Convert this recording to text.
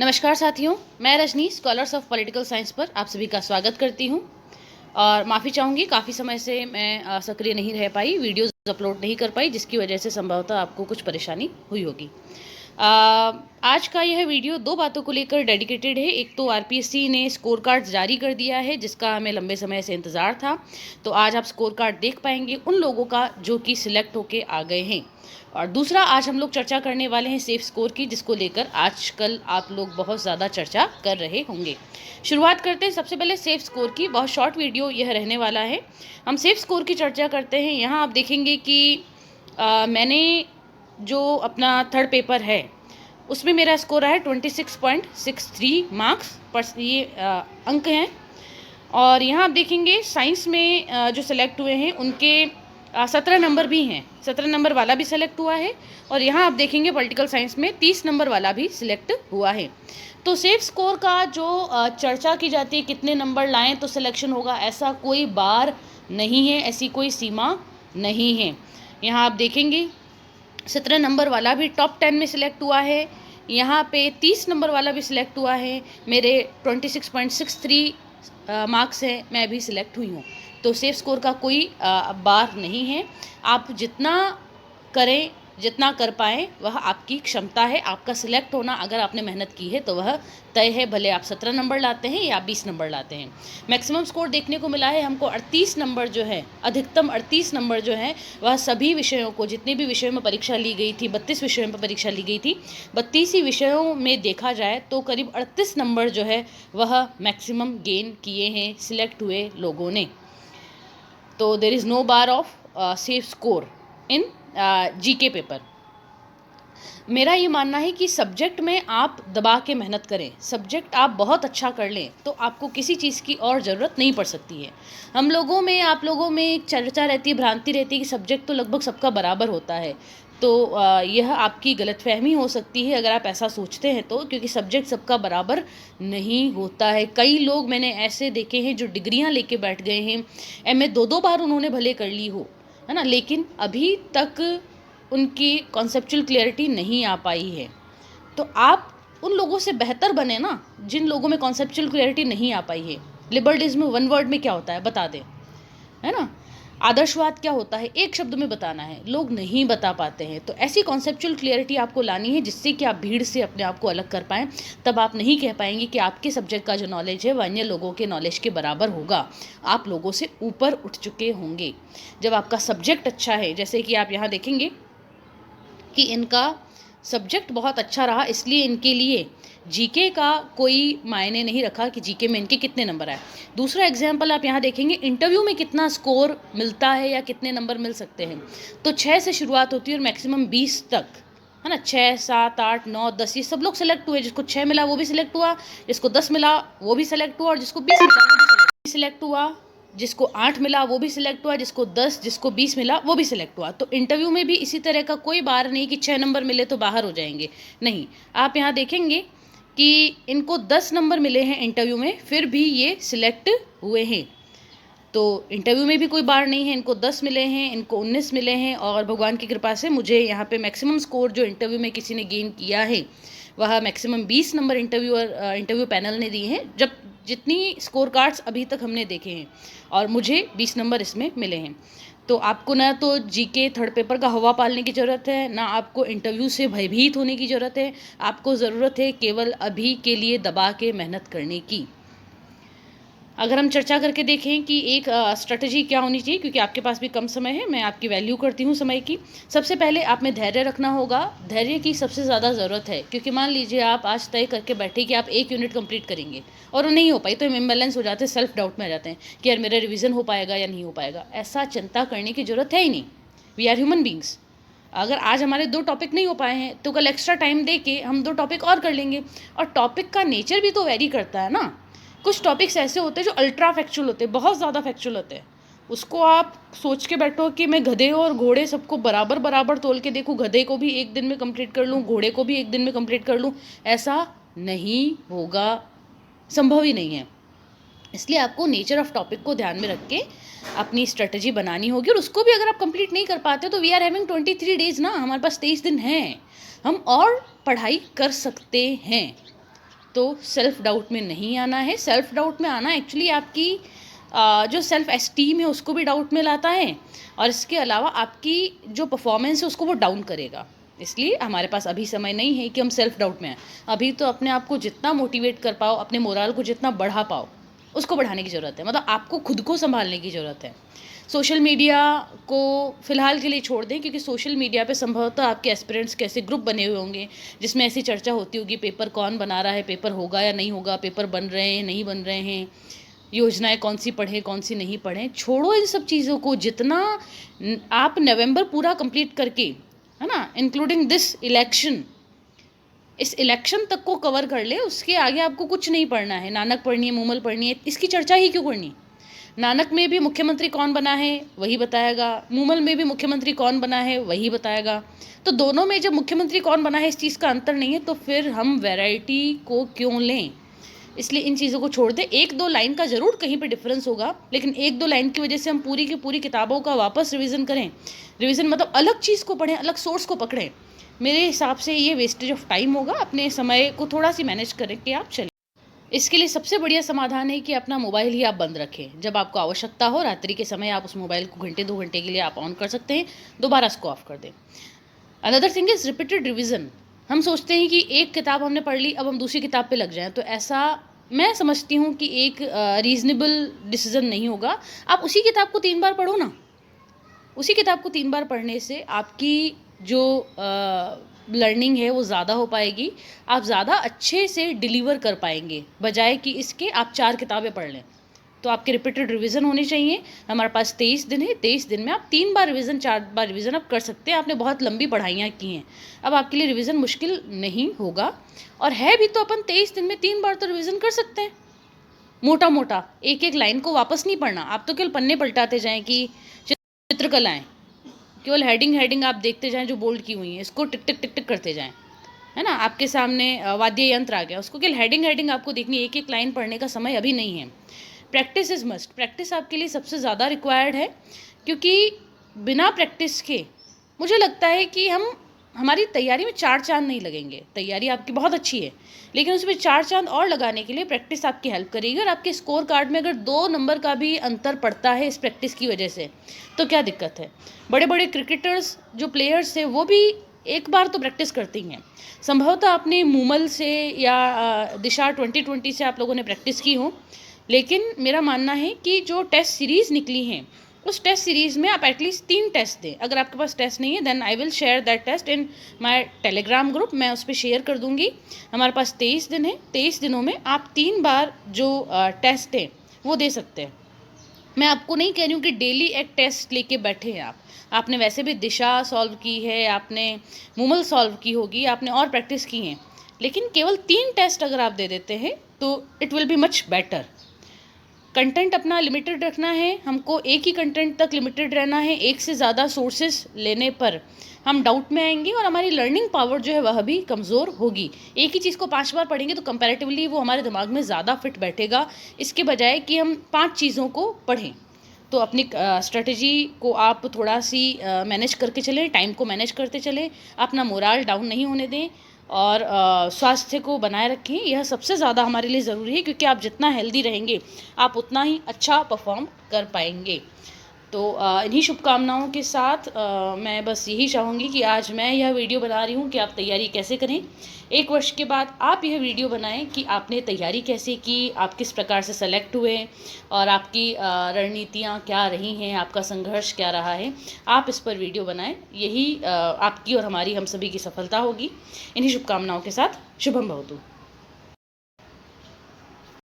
नमस्कार साथियों, मैं Rajni scholars of political science पर आप सभी का स्वागत करती हूं और माफ़ी चाहूँगी काफ़ी समय से मैं सक्रिय नहीं रह पाई, वीडियोज़ अपलोड नहीं कर पाई, जिसकी वजह से संभवतः आपको कुछ परेशानी हुई होगी। आज का यह वीडियो दो बातों को लेकर डेडिकेटेड है। एक तो आरपीएससी ने स्कोर कार्ड जारी कर दिया है, जिसका हमें लंबे समय से इंतज़ार था। तो आज आप स्कोर कार्ड देख पाएंगे उन लोगों का जो कि सिलेक्ट होके आ गए हैं। और दूसरा, आज हम लोग चर्चा करने वाले हैं सेफ स्कोर की, जिसको लेकर आजकल आप लोग बहुत ज़्यादा चर्चा कर रहे होंगे। शुरुआत करते हैं सबसे पहले सेफ स्कोर की। बहुत शॉर्ट वीडियो यह रहने वाला है। हम सेफ स्कोर की चर्चा करते हैं। यहाँ आप देखेंगे कि मैंने जो अपना थर्ड पेपर है उसमें मेरा स्कोर है 26.63 मार्क्स पर ये अंक हैं। और यहाँ आप देखेंगे साइंस में जो सिलेक्ट हुए हैं उनके 17 नंबर भी हैं, 17 नंबर वाला भी सिलेक्ट हुआ है। और यहाँ आप देखेंगे पॉलिटिकल साइंस में 30 नंबर वाला भी सिलेक्ट हुआ है। तो सेफ स्कोर का जो चर्चा की जाती है, कितने नंबर लाएं तो सिलेक्शन होगा, ऐसा कोई बार नहीं है, ऐसी कोई सीमा नहीं है। यहाँ आप देखेंगे 17 नंबर वाला भी टॉप 10 में सिलेक्ट हुआ है। यहाँ पे 30 नंबर वाला भी सिलेक्ट हुआ है। मेरे 26.63 मार्क्स हैं, मैं भी सिलेक्ट हुई हूँ। तो सेफ स्कोर का कोई बार नहीं है। आप जितना करें, जितना कर पाएँ वह आपकी क्षमता है। आपका सिलेक्ट होना, अगर आपने मेहनत की है तो वह तय है, भले आप 17 नंबर लाते हैं या 20 नंबर लाते हैं। मैक्सिमम स्कोर देखने को मिला है हमको 38 नंबर जो है, अधिकतम 38 नंबर जो है वह सभी विषयों को, जितने भी विषयों में परीक्षा ली गई थी, 32 विषयों में परीक्षा ली गई थी, 32 ही विषयों में देखा जाए तो करीब 38 नंबर जो है वह मैक्सिमम गेन किए हैं सिलेक्ट हुए लोगों ने। तो there is no bar of safe score in GK paper. मेरा ये मानना है कि सब्जेक्ट में आप दबा के मेहनत करें, सब्जेक्ट आप बहुत अच्छा कर लें तो आपको किसी चीज़ की और ज़रूरत नहीं पड़ सकती है। हम लोगों में, आप लोगों में एक चर्चा रहती है, भ्रांति रहती है कि सब्जेक्ट तो लगभग सबका बराबर होता है। तो यह आपकी गलतफहमी हो सकती है अगर आप ऐसा सोचते हैं तो, क्योंकि सब्जेक्ट सबका बराबर नहीं होता है। कई लोग मैंने ऐसे देखे हैं जो डिग्रियां लेके बैठ गए हैं, एमए 2-2 बार उन्होंने भले कर ली हो, है ना, लेकिन अभी तक उनकी कॉन्सेप्चुअल क्लियरिटी नहीं आ पाई है। तो आप उन लोगों से बेहतर बने ना जिन लोगों में कॉन्सेप्चुअल क्लियरिटी नहीं आ पाई है। लिबर्टिज्म वन वर्ड में क्या होता है बता दें, है ना। आदर्शवाद क्या होता है, एक शब्द में बताना है, लोग नहीं बता पाते हैं। तो ऐसी कॉन्सेप्चुअल क्लियरिटी आपको लानी है जिससे कि आप भीड़ से अपने आप को अलग कर पाएँ। तब आप नहीं कह पाएंगे कि आपके सब्जेक्ट का जो नॉलेज है वह अन्य लोगों के नॉलेज के बराबर होगा। आप लोगों से ऊपर उठ चुके होंगे जब आपका सब्जेक्ट अच्छा है। जैसे कि आप यहाँ देखेंगे कि इनका सब्जेक्ट बहुत अच्छा रहा, इसलिए इनके लिए जीके का कोई मायने नहीं रखा कि जीके में इनके कितने नंबर आए। दूसरा एग्जाम्पल आप यहाँ देखेंगे, इंटरव्यू में कितना स्कोर मिलता है या कितने नंबर मिल सकते हैं। तो 6 से शुरुआत होती है और मैक्सिमम 20 तक, है ना। 6, 7, 8, 9, 10 ये सब लोग सेलेक्ट हुए। जिसको 6 मिला वो भी सिलेक्ट हुआ, जिसको 10 मिला वो भी सिलेक्ट हुआ, और जिसको 20 मिला वो भी सिलेक्ट हुआ, जिसको 8 मिला वो भी सिलेक्ट हुआ, जिसको 10, जिसको 20 मिला वो भी सिलेक्ट हुआ। तो इंटरव्यू में भी इसी तरह का कोई बार नहीं कि 6 नंबर मिले तो बाहर हो जाएंगे, नहीं। आप यहाँ देखेंगे कि इनको 10 नंबर मिले हैं इंटरव्यू में, फिर भी ये सिलेक्ट हुए हैं। तो इंटरव्यू में भी कोई बार नहीं है, इनको 10 मिले हैं, इनको 19 मिले हैं, और भगवान की कृपा से मुझे यहाँ पे मैक्सिमम स्कोर जो इंटरव्यू में किसी ने गेन किया है वह मैक्सिमम 20 नंबर इंटरव्यू पैनल ने दिए हैं, जब जितनी स्कोर कार्ड्स अभी तक हमने देखे हैं, और मुझे 20 नंबर इसमें मिले हैं। तो आपको ना तो जीके थर्ड पेपर का हवा पालने की ज़रूरत है, ना आपको इंटरव्यू से भयभीत होने की ज़रूरत है। आपको ज़रूरत है केवल अभी के लिए दबा के मेहनत करने की। अगर हम चर्चा करके देखें कि एक स्ट्रेटजी क्या होनी चाहिए, क्योंकि आपके पास भी कम समय है, मैं आपकी वैल्यू करती हूँ समय की। सबसे पहले आप में धैर्य रखना होगा। धैर्य की सबसे ज़्यादा ज़रूरत है, क्योंकि मान लीजिए आप आज तय करके बैठे कि आप 1 यूनिट कंप्लीट करेंगे और वो नहीं हो पाई, तो हम इम्बैलेंस हो जाते हैं, सेल्फ डाउट में आ जाते हैं कि यार मेरा रिविज़न हो पाएगा या नहीं हो पाएगा। ऐसा चिंता करने की ज़रूरत है ही नहीं। We are human beings. अगर आज हमारे 2 टॉपिक नहीं हो पाए हैं तो कल एक्स्ट्रा टाइम दे के हम 2 टॉपिक और कर लेंगे। और टॉपिक का नेचर भी तो वेरी करता है ना। कुछ टॉपिक्स ऐसे होते हैं जो अल्ट्रा फैक्चुअल होते हैं, बहुत ज़्यादा फैक्चुअल होते हैं। उसको आप सोच के बैठो कि मैं गधे और घोड़े सबको बराबर बराबर तोल के देखूँ, गधे को भी 1 दिन में कंप्लीट कर लूँ, घोड़े को भी 1 दिन में कंप्लीट कर लूँ, ऐसा नहीं होगा, संभव ही नहीं है। इसलिए आपको नेचर ऑफ टॉपिक को ध्यान में रख के अपनी स्ट्रेटजी बनानी होगी। और उसको भी अगर आप कंप्लीट नहीं कर पाते तो वी आर हैविंग 23 डेज ना, हमारे पास 23 दिन हैं, हम और पढ़ाई कर सकते हैं। तो सेल्फ डाउट में नहीं आना है। सेल्फ डाउट में आना एक्चुअली आपकी जो सेल्फ एस्टीम है उसको भी डाउट में लाता है, और इसके अलावा आपकी जो परफॉर्मेंस है उसको वो डाउन करेगा। इसलिए हमारे पास अभी समय नहीं है कि हम सेल्फ डाउट में आए। अभी तो अपने आप को जितना मोटिवेट कर पाओ, अपने मोरल को जितना बढ़ा पाओ, उसको बढ़ाने की ज़रूरत है। मतलब आपको खुद को संभालने की ज़रूरत है। सोशल मीडिया को फ़िलहाल के लिए छोड़ दें, क्योंकि सोशल मीडिया पे संभवतः आपके एस्पिरेंट्स के ऐसे ग्रुप बने हुए होंगे जिसमें ऐसी चर्चा होती होगी, पेपर कौन बना रहा है, पेपर होगा या नहीं होगा, पेपर बन रहे हैं नहीं बन रहे हैं, योजनाएं कौन सी पढ़ें कौन सी नहीं पढ़ें। छोड़ो इन सब चीज़ों को। जितना आप नवंबर पूरा कंप्लीट करके, है ना, इंक्लूडिंग दिस इलेक्शन, इस इलेक्शन तक को कवर कर ले, उसके आगे आपको कुछ नहीं पढ़ना है। नानक पढ़नी है, मूमल पढ़नी है, इसकी चर्चा ही क्यों करनी। नानक में भी मुख्यमंत्री कौन बना है वही बताएगा, मूमल में भी मुख्यमंत्री कौन बना है वही बताएगा। तो दोनों में जब मुख्यमंत्री कौन बना है इस चीज़ का अंतर नहीं है, तो फिर हम वैरायटी को क्यों लें। इसलिए इन चीज़ों को छोड़ दें। एक दो लाइन का ज़रूर कहीं पे डिफरेंस होगा, लेकिन एक दो लाइन की वजह से हम पूरी की पूरी किताबों का वापस रिवीजन करें। रिवीजन मतलब अलग चीज़ को पढ़ें, अलग सोर्स को पकड़ें। मेरे हिसाब से ये वेस्टेज ऑफ टाइम होगा। अपने समय को थोड़ा सी मैनेज करें कि आप चलें। इसके लिए सबसे बढ़िया समाधान है कि अपना मोबाइल ही आप बंद रखें। जब आपको आवश्यकता हो रात्रि के समय आप उस मोबाइल को घंटे 2 घंटे के लिए आप ऑन कर सकते हैं, दोबारा इसको ऑफ कर दें। Another thing is repeated revision. हम सोचते हैं कि एक किताब हमने पढ़ ली, अब हम दूसरी किताब पे लग जाएं, तो ऐसा मैं समझती हूँ कि एक रीज़नेबल डिसीज़न नहीं होगा। आप उसी किताब को 3 बार पढ़ो ना। उसी किताब को 3 बार पढ़ने से आपकी जो लर्निंग है वो ज़्यादा हो पाएगी। आप ज़्यादा अच्छे से डिलीवर कर पाएंगे, बजाय कि इसके आप 4 किताबें पढ़ लें। तो आपके रिपीटेड रिवीजन होने चाहिए। हमारे पास 23 दिन है, 23 दिन में आप 3 बार रिवीजन, 4 बार रिवीजन आप कर सकते हैं। आपने बहुत लंबी पढ़ाइयाँ की हैं, अब आपके लिए रिवीजन मुश्किल नहीं होगा। और है भी तो अपन 23 दिन में 3 बार तो रिवीजन कर सकते हैं। मोटा मोटा एक एक लाइन को वापस नहीं पढ़ना। आप तो केवल पन्ने पलटाते जाएं कि चित्रकलाएँ, केवल हेडिंग आप देखते जाएं जो बोल्ड की हुई हैं, इसको टिक टिक टिक टिक करते जाएं, है ना। आपके सामने वाद्य यंत्र आ गया, उसको केवल हेडिंग आपको देखनी है। एक एक लाइन पढ़ने का समय अभी नहीं है। Practice is must. प्रैक्टिस आपके लिए सबसे ज़्यादा रिक्वायर्ड है, क्योंकि बिना प्रैक्टिस के मुझे लगता है कि हमारी तैयारी में 4 चांद नहीं लगेंगे। तैयारी आपकी बहुत अच्छी है, लेकिन उसमें 4 चांद और लगाने के लिए प्रैक्टिस आपकी हेल्प करेगी। और आपके स्कोर कार्ड में अगर 2 नंबर का भी अंतर पड़ता है इस प्रैक्टिस की वजह से, तो क्या दिक्कत है। बड़े बड़े क्रिकेटर्स जो प्लेयर्स हैं वो भी एक बार तो प्रैक्टिस करती हैं। संभवतः आपने मूमल से या दिशा 2020 से आप लोगों ने प्रैक्टिस की हो, लेकिन मेरा मानना है कि जो टेस्ट सीरीज़ निकली हैं उस टेस्ट सीरीज़ में आप एटलीस्ट 3 टेस्ट दें। अगर आपके पास टेस्ट नहीं है, then I will share that test in my Telegram group. मैं उस पर शेयर कर दूंगी। हमारे पास 23 दिन है, 23 दिनों में आप 3 बार जो टेस्ट है वो दे सकते हैं। मैं आपको नहीं कह रही हूँ कि डेली एक टेस्ट लेके बैठे हैं आप। आपने वैसे भी दिशा सॉल्व की है, आपने मूमल सॉल्व की होगी, आपने और प्रैक्टिस की है, लेकिन केवल 3 टेस्ट अगर आप दे देते हैं तो it will be much better. Content अपना लिमिटेड रखना है, हमको एक ही कंटेंट तक लिमिटेड रहना है। एक से ज़्यादा सोर्सेस लेने पर हम डाउट में आएंगे और हमारी लर्निंग पावर जो है वह भी कमज़ोर होगी। एक ही चीज़ को 5 बार पढ़ेंगे तो कंपैरेटिवली वो हमारे दिमाग में ज़्यादा फिट बैठेगा, इसके बजाय कि हम 5 चीज़ों को पढ़ें। तो अपनी स्ट्रेटजी को आप थोड़ा सी मैनेज करके चलें, टाइम को मैनेज करते चलें, अपना मोराल डाउन नहीं होने दें, और स्वास्थ्य को बनाए रखें। यह सबसे ज़्यादा हमारे लिए ज़रूरी है, क्योंकि आप जितना हेल्दी रहेंगे आप उतना ही अच्छा परफॉर्म कर पाएंगे। तो इन्हीं शुभकामनाओं के साथ मैं बस यही चाहूँगी कि आज मैं यह वीडियो बना रही हूँ कि आप तैयारी कैसे करें। 1 वर्ष के बाद आप यह वीडियो बनाएं कि आपने तैयारी कैसे की, आप किस प्रकार से सेलेक्ट हुए, और आपकी रणनीतियाँ क्या रही हैं, आपका संघर्ष क्या रहा है। आप इस पर वीडियो बनाएं, यही आपकी और हमारी, हम सभी की सफलता होगी। इन्हीं शुभकामनाओं के साथ शुभम भवतु।